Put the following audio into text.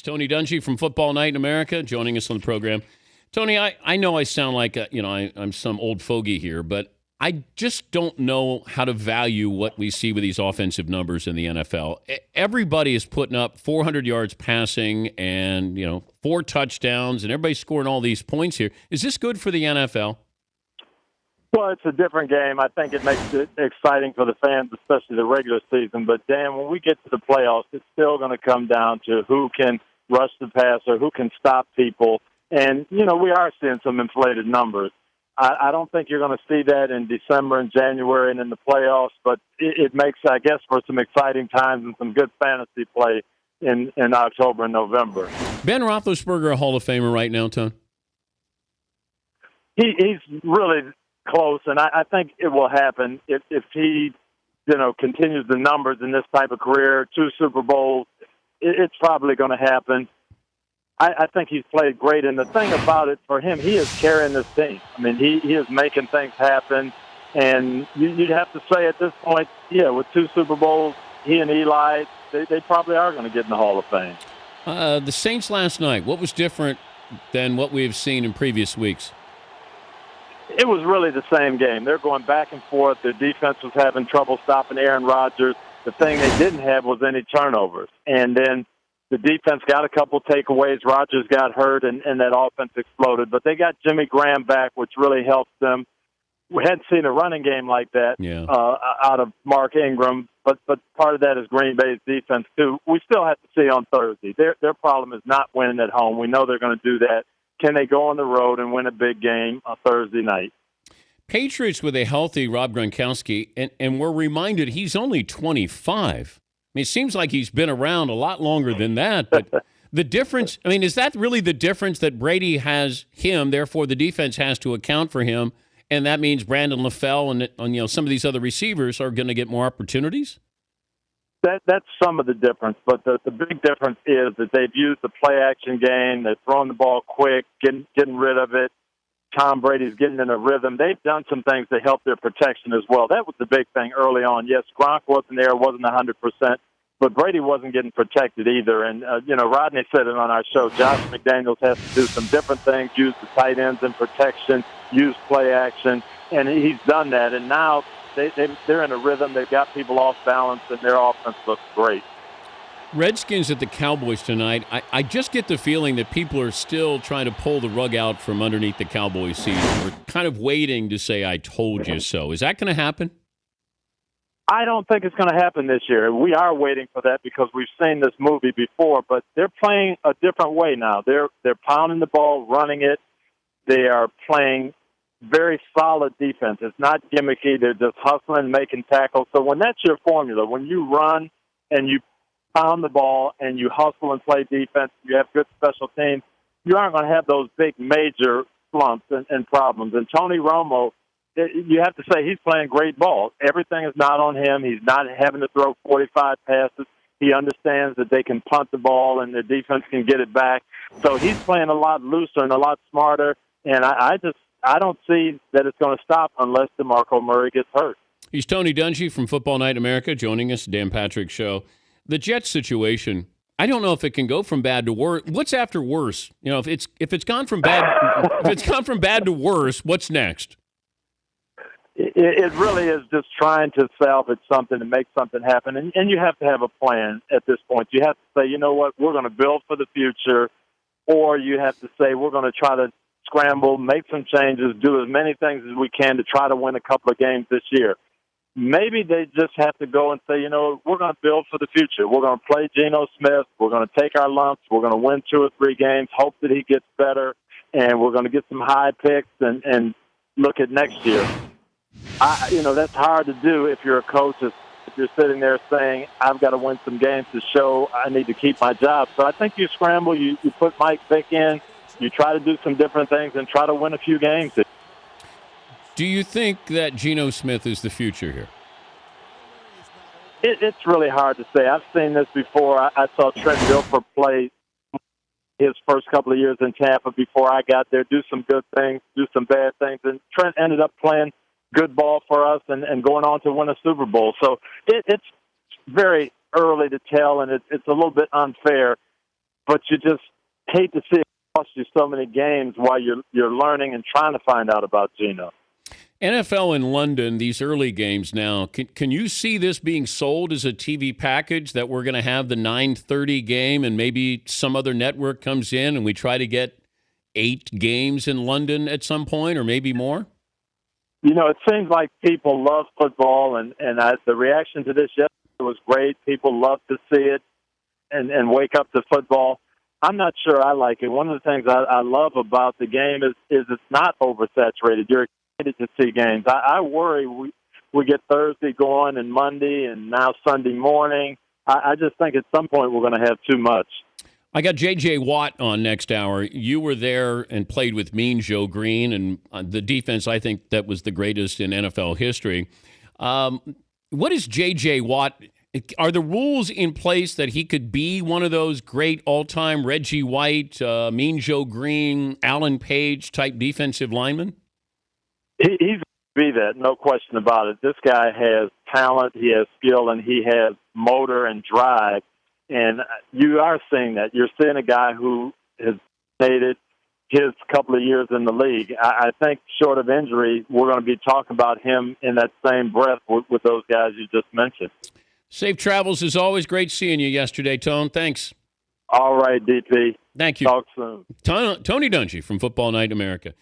Tony Dungy from Football Night in America joining us on the program. Tony, I know I sound like I'm some old fogey here, but I just don't know how to value what we see with these offensive numbers in the NFL. Everybody is putting up 400 yards passing and 4 touchdowns, and everybody's scoring all these points here. Is this good for the NFL? Well, it's a different game. I think it makes it exciting for the fans, especially the regular season. But, Dan, when we get to the playoffs, it's still going to come down to who can rush the passer, who can stop people. And, we are seeing some inflated numbers. I don't think you're going to see that in December and January and in the playoffs, but it makes, I guess, for some exciting times and some good fantasy play in October and November. Ben Roethlisberger, a Hall of Famer right now, Tone? He's really close, and I think it will happen if he, continues the numbers in this type of career, 2 Super Bowls. It's probably going to happen. I think he's played great, and the thing about it for him, he is carrying this team. I mean, he is making things happen, and you'd have to say at this point, with 2 Super Bowls, he and Eli, they probably are going to get in the Hall of Fame. The Saints last night, what was different than what we've seen in previous weeks? It was really the same game. They're going back and forth. Their defense was having trouble stopping Aaron Rodgers. The thing they didn't have was any turnovers. And then the defense got a couple takeaways. Rodgers got hurt, and that offense exploded. But they got Jimmy Graham back, which really helps them. We hadn't seen a running game like that out of Mark Ingram. But part of that is Green Bay's defense, too. We still have to see on Thursday. Their problem is not winning at home. We know they're going to do that. Can they go on the road and win a big game on Thursday night? Patriots with a healthy Rob Gronkowski, and we're reminded he's only 25. I mean, it seems like he's been around a lot longer than that, but the difference, I mean, is that really the difference that Brady has him, therefore the defense has to account for him, and that means Brandon LaFell and some of these other receivers are going to get more opportunities? That's some of the difference, but the big difference is that they've used the play-action game. They're throwing the ball quick, getting rid of it. Tom Brady's getting in a rhythm. They've done some things to help their protection as well. That was the big thing early on. Yes, Gronk wasn't there, wasn't 100%, but Brady wasn't getting protected either. And, Rodney said it on our show. Josh McDaniels has to do some different things, use the tight ends in protection, use play-action, and he's done that. And now they're in a rhythm. They've got people off balance, and their offense looks great. Redskins at the Cowboys tonight. I just get the feeling that people are still trying to pull the rug out from underneath the Cowboys season. We're kind of waiting to say, I told you so. Is that going to happen? I don't think it's going to happen this year. We are waiting for that because we've seen this movie before, but they're playing a different way now. They're pounding the ball, running it. They are playing very solid defense. It's not gimmicky. They're just hustling, making tackles. So when that's your formula, when you run and you pound the ball and you hustle and play defense, you have good special teams, you aren't going to have those big major slumps and problems. And Tony Romo, you have to say he's playing great ball. Everything is not on him. He's not having to throw 45 passes. He understands that they can punt the ball and the defense can get it back. So he's playing a lot looser and a lot smarter. And I don't see that it's going to stop unless DeMarco Murray gets hurt. He's Tony Dungy from Football Night in America joining us, Dan Patrick Show. The Jets situation, I don't know if it can go from bad to worse. What's after worse? If it's gone from bad to worse, what's next? It really is just trying to salvage something and make something happen. And you have to have a plan at this point. You have to say, you know what, we're going to build for the future, or you have to say we're going to try to scramble, make some changes, do as many things as we can to try to win a couple of games this year. Maybe they just have to go and say, we're going to build for the future. We're going to play Geno Smith. We're going to take our lumps. We're going to win 2 or 3 games, hope that he gets better, and we're going to get some high picks and look at next year. That's hard to do if you're a coach. If you're sitting there saying, I've got to win some games to show I need to keep my job. So I think you scramble. You put Mike Vick in. You try to do some different things and try to win a few games. Do you think that Geno Smith is the future here? It's really hard to say. I've seen this before. I saw Trent Dilfer play his first couple of years in Tampa before I got there, do some good things, do some bad things. And Trent ended up playing good ball for us and going on to win a Super Bowl. So it's very early to tell, and it's a little bit unfair. but you just hate to see it cost you so many games while you're learning and trying to find out about Geno. NFL in London, these early games now, can you see this being sold as a TV package, that we're going to have the 9:30 game and maybe some other network comes in and we try to get 8 games in London at some point, or maybe more? It seems like people love football, and the reaction to this yesterday was great. People love to see it and wake up to football. I'm not sure I like it. One of the things I love about the game is it's not oversaturated. You're excited to see games. I worry we get Thursday going and Monday and now Sunday morning. I just think at some point we're going to have too much. I got J.J. Watt on next hour. You were there and played with Mean Joe Green, and the defense, I think that was the greatest in NFL history. What is J.J. Watt? Are the rules in place that he could be one of those great all-time Reggie White, Mean Joe Green, Alan Page type defensive linemen? He's going to be that, no question about it. This guy has talent, he has skill, and he has motor and drive. And you are seeing that. You're seeing a guy who has stated his couple of years in the league. I think short of injury, we're going to be talking about him in that same breath with those guys you just mentioned. Safe travels as always. Great seeing you yesterday, Tone. Thanks. All right, DP. Thank you. Talk soon. Tony Dungy from Football Night in America.